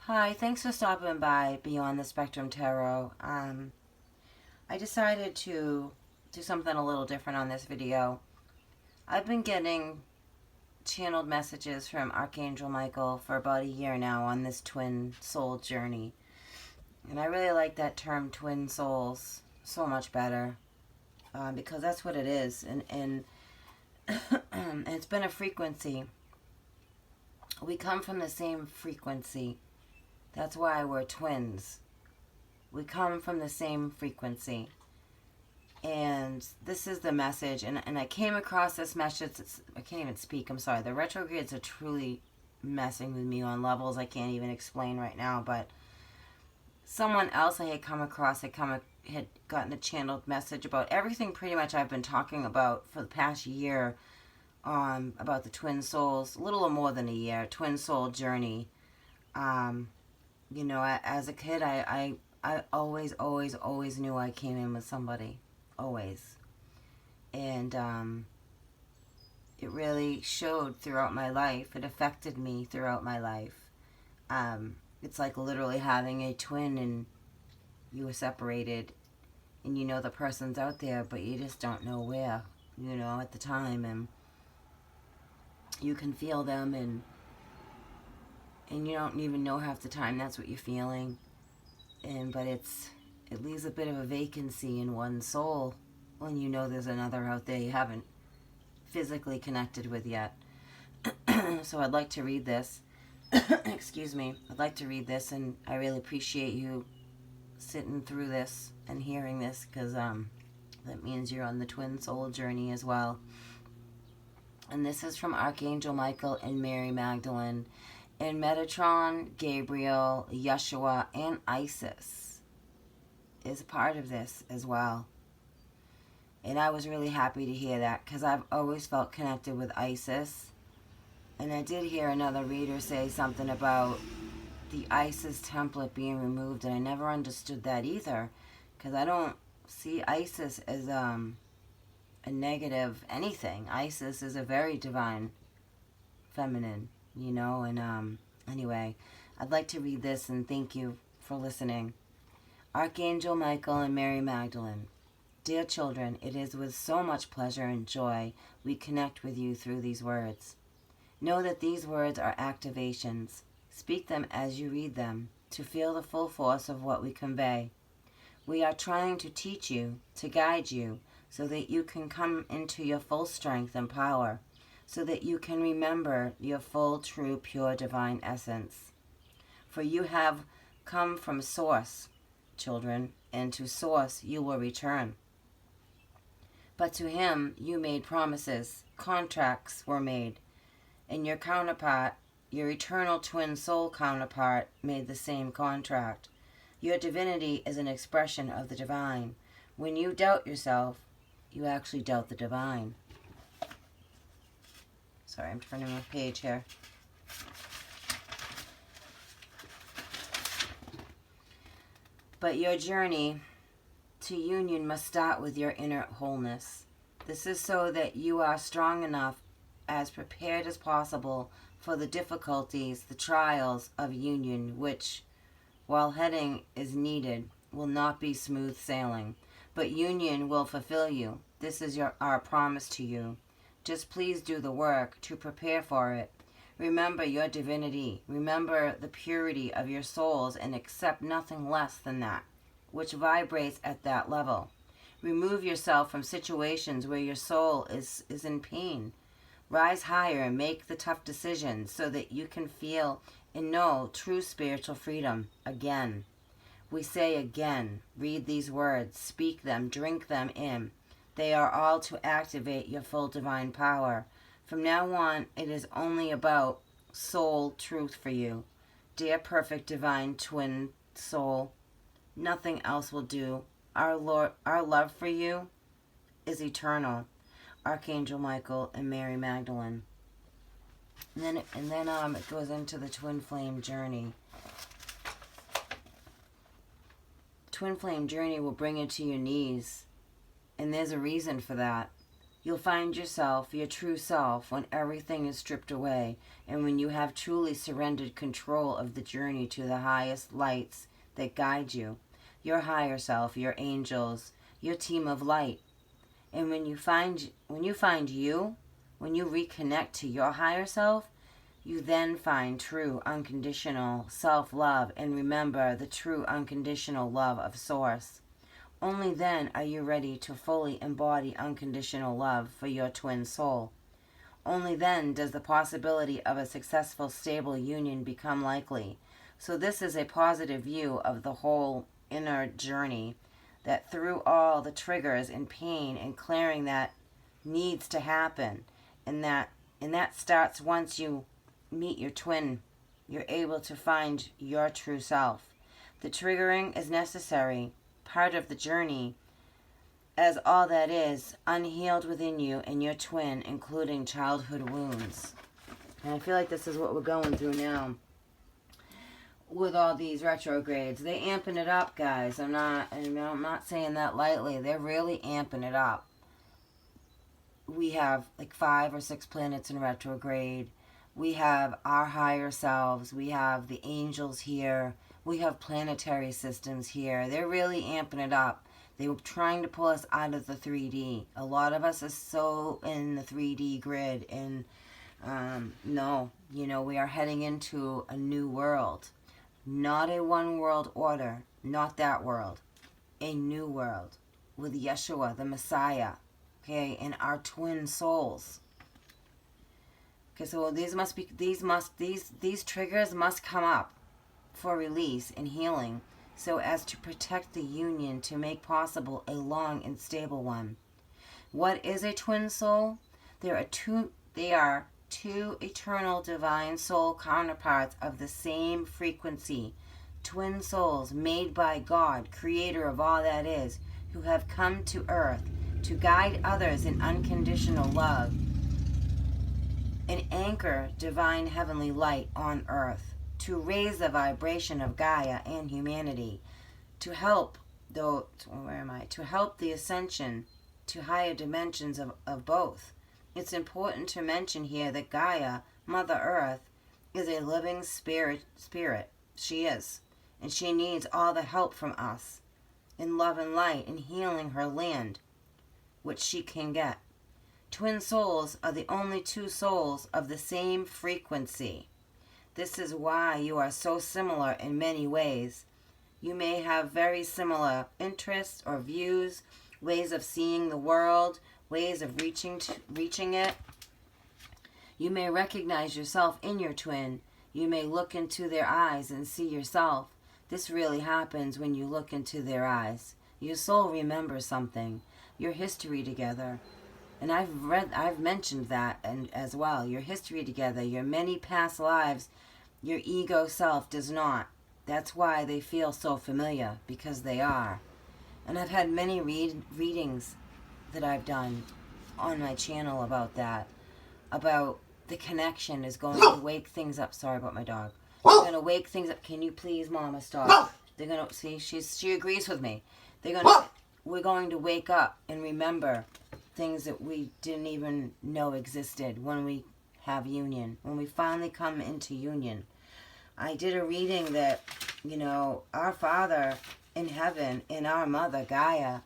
Hi, thanks for stopping by Beyond the Spectrum Tarot. I decided to do something a little different on this video. I've been getting channeled messages from Archangel Michael for about a year now on this twin soul journey. And I really like that term twin souls so much better because that's what it is. And it's been a frequency. We come from the same frequency. That's why we're twins. We come from the same frequency. And this is the message. And I came across this message. I can't even speak. I'm sorry. The retrogrades are truly messing with me on levels I can't even explain right now. But someone else I had come across had gotten a channeled message about everything pretty much I've been talking about for the past year about the twin souls. A little more than a year. Twin soul journey. As a kid, I always knew I came in with somebody. Always. And it really showed throughout my life. It affected me throughout my life. It's like literally having a twin and you were separated and you know the person's out there, but you just don't know where, at the time. And you can feel them and you don't even know half the time that's what you're feeling. But it leaves a bit of a vacancy in one's soul when you know there's another out there you haven't physically connected with yet. So I'd like to read this. Excuse me. I'd like to read this, and I really appreciate you sitting through this and hearing this, because that means you're on the twin soul journey as well. And this is from Archangel Michael and Mary Magdalene. And Metatron, Gabriel, Yeshua, and Isis is a part of this as well. And I was really happy to hear that because I've always felt connected with Isis. And I did hear another reader say something about the Isis template being removed, and I never understood that either, because I don't see Isis as a negative anything. Isis is a very divine feminine. And anyway, I'd like to read this, and thank you for listening. Archangel Michael and Mary Magdalene. Dear children, it is with so much pleasure and joy we connect with you through these words. Know that these words are activations. Speak them as you read them, to feel the full force of what we convey. We are trying to teach you, to guide you, so that you can come into your full strength and power, so that you can remember your full, true, pure, divine essence. For you have come from Source, children, and to Source you will return. But to him you made promises, contracts were made, and your counterpart, your eternal twin soul counterpart, made the same contract. Your divinity is an expression of the divine. When you doubt yourself, you actually doubt the divine. Sorry, I'm turning my page here. But your journey to union must start with your inner wholeness. This is so that you are strong enough, as prepared as possible for the difficulties, the trials of union, which, while heading is needed, will not be smooth sailing. But union will fulfill you. This is our promise to you. Just please do the work to prepare for it. Remember your divinity. Remember the purity of your souls and accept nothing less than that, which vibrates at that level. Remove yourself from situations where your soul is in pain. Rise higher and make the tough decisions so that you can feel and know true spiritual freedom again. We say again, read these words, speak them, drink them in. They are all to activate your full divine power. From now on, it is only about soul truth for you. Dear perfect divine twin soul, nothing else will do. Our love for you is eternal. Archangel Michael and Mary Magdalene. And then it goes into the twin flame journey. Twin flame journey will bring you to your knees. And there's a reason for that. You'll find yourself, your true self, when everything is stripped away and when you have truly surrendered control of the journey to the highest lights that guide you, your higher self, your angels, your team of light. And when you find you, when you reconnect to your higher self, you then find true unconditional self-love and remember the true unconditional love of Source. Only then are you ready to fully embody unconditional love for your twin soul. Only then does the possibility of a successful, stable union become likely. So this is a positive view of the whole inner journey, that through all the triggers and pain and clearing that needs to happen, and that starts once you meet your twin, you're able to find your true self. The triggering is necessary, part of the journey, as all that is unhealed within you and your twin, including childhood wounds. And I feel like this is what we're going through now with all these retrogrades. They amping it up, guys. I'm not saying that lightly. They're really amping it up. We have like 5 or 6 planets in retrograde. We have our higher selves. We have the angels here. We have planetary systems here. They're really amping it up. They were trying to pull us out of the 3D. A lot of us are so in the 3D grid. And no, we are heading into a new world. Not a one world order. Not that world. A new world. With Yeshua, the Messiah. Okay, and our twin souls. Okay, so these triggers must come up for release and healing, so as to protect the union to make possible a long and stable one. What is a twin soul? They are two eternal divine soul counterparts of the same frequency. Twin souls made by God, creator of all that is, who have come to earth to guide others in unconditional love and anchor divine heavenly light on earth, to raise the vibration of Gaia and humanity, to help the ascension to higher dimensions of both. It's important to mention here that Gaia, Mother Earth, is a living spirit. She is. And she needs all the help from us in love and light and healing her land, which she can get. Twin souls are the only two souls of the same frequency. This is why you are so similar in many ways. You may have very similar interests or views, ways of seeing the world, ways of reaching it. You may recognize yourself in your twin. You may look into their eyes and see yourself. This really happens when you look into their eyes. Your soul remembers something, your history together. And I've mentioned that as well. Your history together, your many past lives, your ego self does not. That's why they feel so familiar, because they are. And I've had many readings that I've done on my channel about that. About the connection is going to wake things up. Sorry about my dog. They're going to wake things up. Can you please, Mama, stop? They're going to, see, she agrees with me. We're going to wake up and remember things that we didn't even know existed when we have union. When we finally come into union. I did a reading that, our Father in heaven and our Mother, Gaia,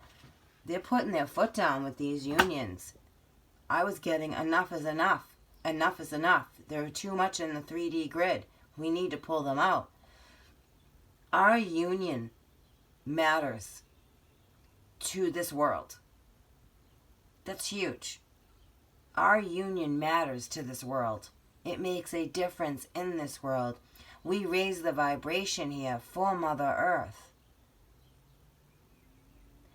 they're putting their foot down with these unions. I was getting enough is enough. Enough is enough. They're too much in the 3D grid. We need to pull them out. Our union matters to this world. That's huge. Our union matters to this world. It makes a difference in this world. We raise the vibration here for Mother Earth.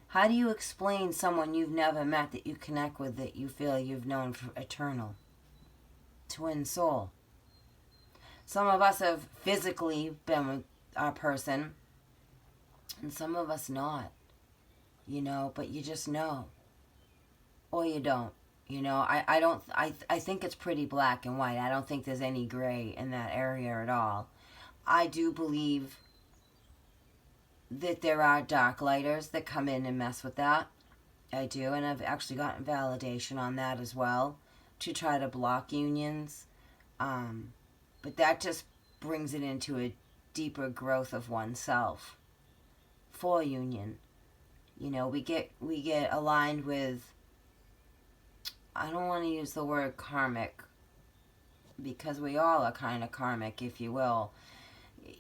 How do you explain someone you've never met that you connect with, that you feel you've known for eternal? Twin soul. Some of us have physically been with our person, and some of us not. But you just know. Or you don't. I think it's pretty black and white. I don't think there's any gray in that area at all. I do believe that there are dark lighters that come in and mess with that. I do, and I've actually gotten validation on that as well to try to block unions. Um, but that just brings it into a deeper growth of oneself for union. We get aligned with, I don't want to use the word karmic because we all are kind of karmic, if you will.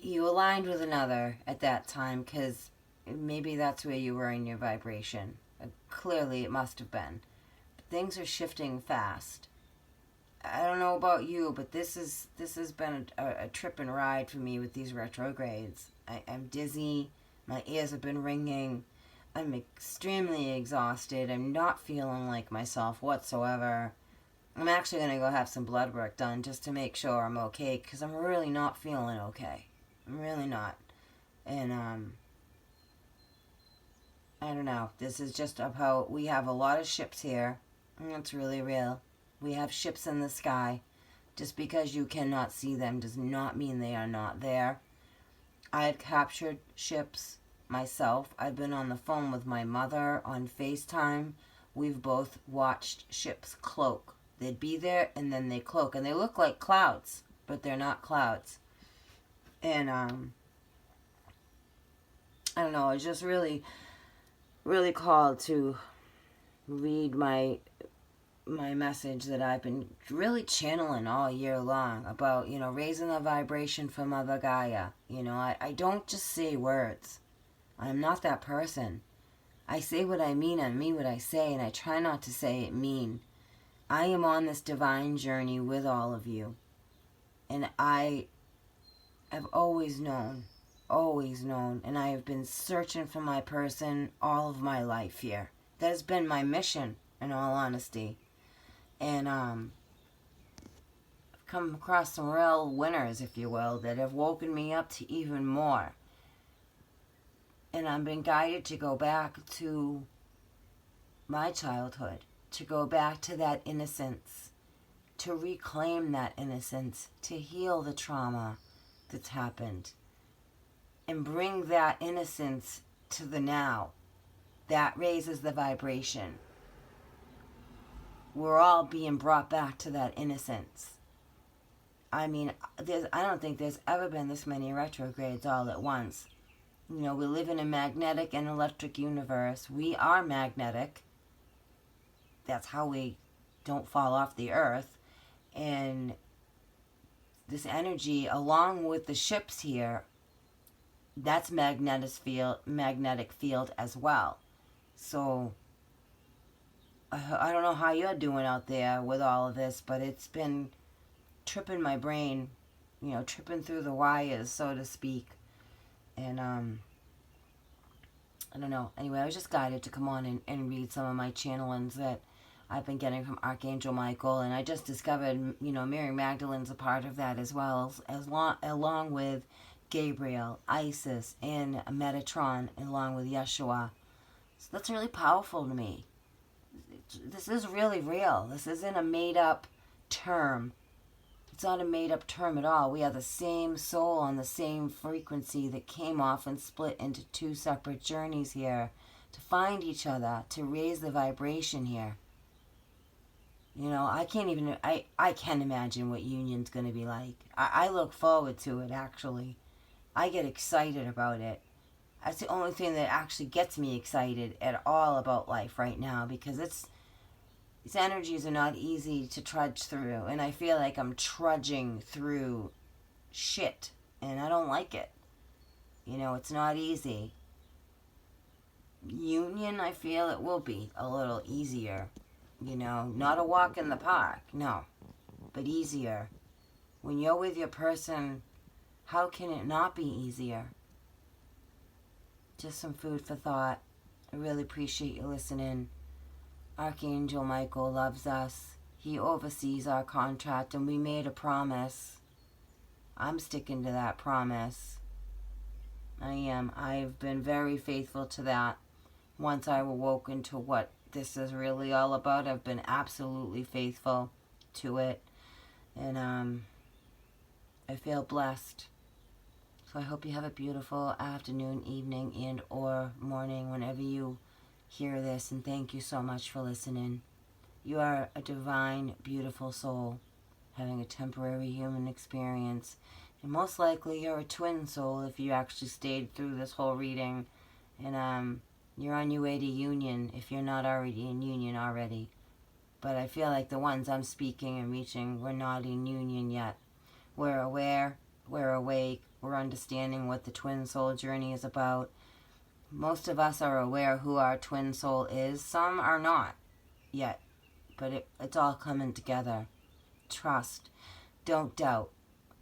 You aligned with another at that time because maybe that's where you were in your vibration. Clearly, it must have been. But things are shifting fast. I don't know about you, but this has been a trip and ride for me with these retrogrades. I'm dizzy. My ears have been ringing. I'm extremely exhausted. I'm not feeling like myself whatsoever. I'm actually going to go have some blood work done just to make sure I'm okay because I'm really not feeling okay. I'm really not. And, I don't know. This is just about, we have a lot of ships here. And that's really real. We have ships in the sky. Just because you cannot see them does not mean they are not there. I have captured ships myself. I've been on the phone with my mother on FaceTime. We've both watched ships cloak. They'd be there and then they cloak. And they look like clouds, but they're not clouds. And, I don't know, it's just really, really called to read my message that I've been really channeling all year long about, raising the vibration for Mother Gaia. I don't just say words. I'm not that person. I say what I mean what I say, and I try not to say it mean. I am on this divine journey with all of you. And I have always known, and I have been searching for my person all of my life here. That has been my mission, in all honesty. And I've come across some real winners, if you will, that have woken me up to even more. And I've been guided to go back to my childhood, to go back to that innocence, to reclaim that innocence, to heal the trauma that's happened, and bring that innocence to the now. That raises the vibration. We're all being brought back to that innocence. I mean, I don't think there's ever been this many retrogrades all at once. We live in a magnetic and electric universe. We are magnetic. That's how we don't fall off the earth. And this energy, along with the ships here, that's magnetic field as well. So I don't know how you're doing out there with all of this, but it's been tripping my brain, tripping through the wires, so to speak. And I don't know. Anyway, I was just guided to come on and read some of my channelings that I've been getting from Archangel Michael, and I just discovered, Mary Magdalene's a part of that as well, along with Gabriel, Isis, and Metatron, along with Yeshua. So that's really powerful to me. This is really real. This isn't a made-up term. It's not a made-up term at all. We are the same soul on the same frequency that came off and split into two separate journeys here to find each other, to raise the vibration here. I can't imagine what union's going to be like. I look forward to it, actually. I get excited about it. That's the only thing that actually gets me excited at all about life right now, because these energies are not easy to trudge through, and I feel like I'm trudging through shit, and I don't like it. It's not easy. Union, I feel it will be a little easier. Not a walk in the park, no, but easier. When you're with your person, how can it not be easier? Just some food for thought. I really appreciate you listening. Archangel Michael loves us. He oversees our contract, and we made a promise. I'm sticking to that promise. I am. I've been very faithful to that. Once I awoke into what this is really all about, I've been absolutely faithful to it. And I feel blessed. So I hope you have a beautiful afternoon, evening, and or morning whenever you hear this, and thank you so much for listening. You are a divine, beautiful soul having a temporary human experience. And most likely you're a twin soul if you actually stayed through this whole reading. And you're on your way to union if you're not already in union already. But I feel like the ones I'm speaking and reaching, we're not in union yet. We're aware, we're awake, we're understanding what the twin soul journey is about. Most of us are aware who our twin soul is. Some are not yet. But it's all coming together. Trust. Don't doubt.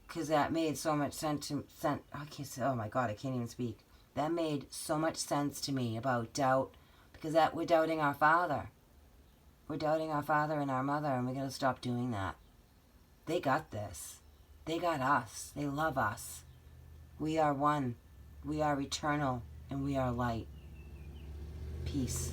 Because that made so much sense. Oh my God, I can't even speak. That made so much sense to me about doubt. Because we're doubting our Father. We're doubting our Father and our Mother, and we're going to stop doing that. They got this. They got us. They love us. We are one. We are eternal, and we are light. Peace.